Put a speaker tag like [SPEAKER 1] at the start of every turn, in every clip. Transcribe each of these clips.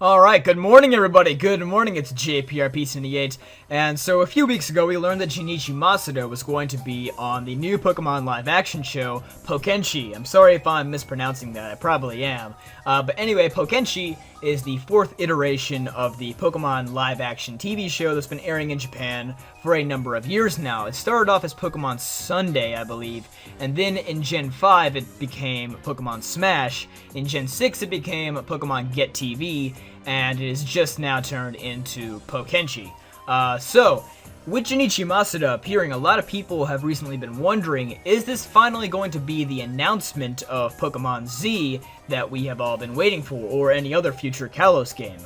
[SPEAKER 1] Alright, good morning everybody, good morning, it's JPRP78, and so a few weeks ago we learned that Junichi Masuda was going to be on the new Pokemon live-action show, Pokenchi. I'm sorry if I'm mispronouncing that, I probably am. But anyway, Pokenchi is the fourth iteration of the Pokemon live-action TV show that's been airing in Japan for a number of years now. It started off as Pokemon Sunday, I believe, and then in Gen 5 it became Pokemon Smash, in Gen 6 it became Pokemon Get TV, and it is just now turned into Pokenchi. So, with Junichi Masuda appearing, a lot of people have recently been wondering, is this finally going to be the announcement of Pokemon Z that we have all been waiting for, or any other future Kalos game?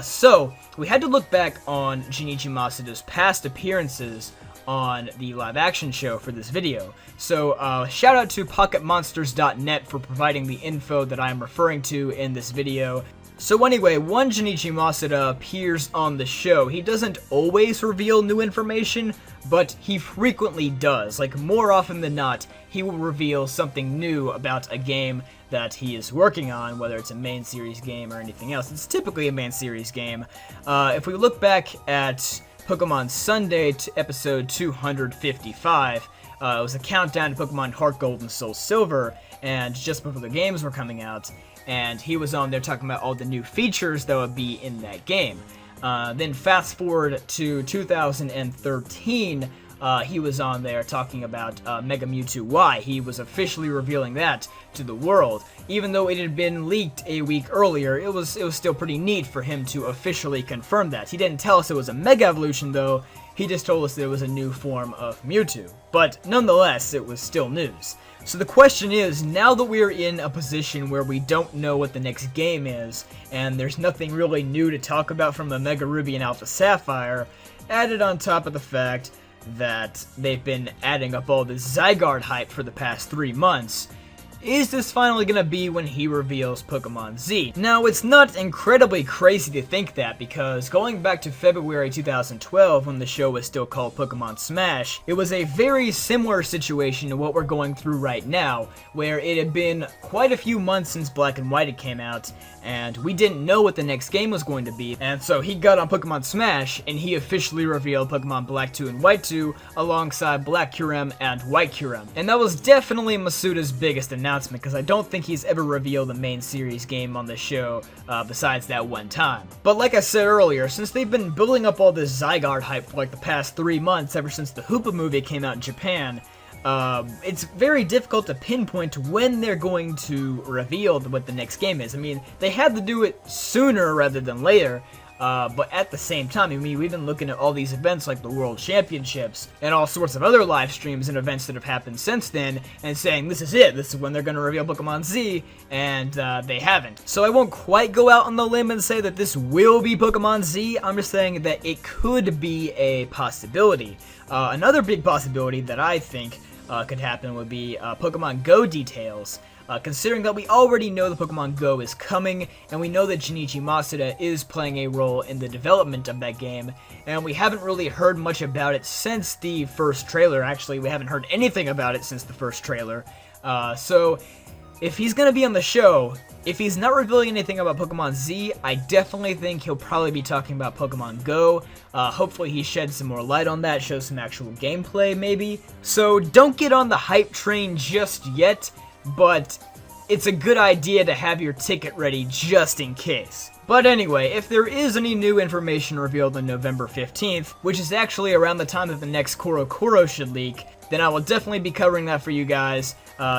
[SPEAKER 1] So, we had to look back on Junichi Masuda's past appearances on the live-action show for this video. So, shout out to PocketMonsters.net for providing the info that I am referring to in this video. So anyway, when Junichi Masuda appears on the show, he doesn't always reveal new information, but he frequently does. Like, more often than not, he will reveal something new about a game that he is working on, whether it's a main series game or anything else. It's typically a main series game. If we look back at Pokemon Sunday to episode 255, it was a countdown to Pokemon Heart Gold and Soul Silver, and just before the games were coming out, and he was on there talking about all the new features that would be in that game. Then fast forward to 2013, he was on there talking about Mega Mewtwo Y. He was officially revealing that to the world. Even though it had been leaked a week earlier, it was still pretty neat for him to officially confirm that. He didn't tell us it was a Mega Evolution though, he just told us that it was a new form of Mewtwo. But nonetheless, it was still news. So the question is, now that we're in a position where we don't know what the next game is, and there's nothing really new to talk about from the Mega Ruby and Alpha Sapphire, added on top of the fact that they've been adding up all this Zygarde hype for the past 3 months, is this finally gonna be when he reveals Pokemon Z? Now, it's not incredibly crazy to think that, because going back to February 2012, when the show was still called Pokemon Smash, it was a very similar situation to what we're going through right now, where it had been quite a few months since Black and White had came out, and we didn't know what the next game was going to be, and so he got on Pokemon Smash, and he officially revealed Pokemon Black 2 and White 2, alongside Black Kyurem and White Kyurem. And that was definitely Masuda's biggest announcement, because I don't think he's ever revealed a main series game on the show besides that one time. But like I said earlier, since they've been building up all this Zygarde hype for like the past 3 months, ever since the Hoopa movie came out in Japan, it's very difficult to pinpoint when they're going to reveal what the next game is. I mean, they had to do it sooner rather than later, but at the same time, I mean, we've been looking at all these events like the World Championships and all sorts of other live streams and events that have happened since then, and saying this is it, this is when they're going to reveal Pokemon Z, and they haven't. So I won't quite go out on the limb and say that this will be Pokemon Z, I'm just saying that it could be a possibility. Another big possibility that I think could happen would be Pokemon Go details. Considering that we already know the Pokemon Go is coming, and we know that Junichi Masuda is playing a role in the development of that game, and we haven't really heard much about it since the first trailer. Actually, we haven't heard anything about it since the first trailer. So, if he's gonna be on the show, if he's not revealing anything about Pokemon Z, I definitely think he'll probably be talking about Pokemon Go. Hopefully he sheds some more light on that, shows some actual gameplay maybe. So don't get on the hype train just yet, but it's a good idea to have your ticket ready just in case. But anyway, if there is any new information revealed on November 15th, which is actually around the time that the next Koro should leak, then I will definitely be covering that for you guys.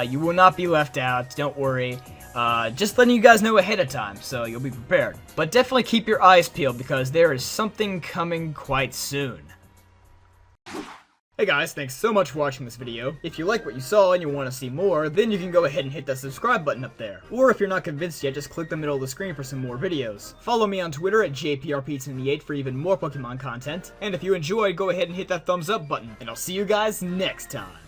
[SPEAKER 1] You will not be left out, don't worry. Just letting you guys know ahead of time, so you'll be prepared. But definitely keep your eyes peeled, because there is something coming quite soon. Hey guys, thanks so much for watching this video. If you like what you saw and you want to see more, then you can go ahead and hit that subscribe button up there. Or if you're not convinced yet, just click the middle of the screen for some more videos. Follow me on Twitter at JPRP78 for even more Pokemon content. And if you enjoyed, go ahead and hit that thumbs up button. And I'll see you guys next time.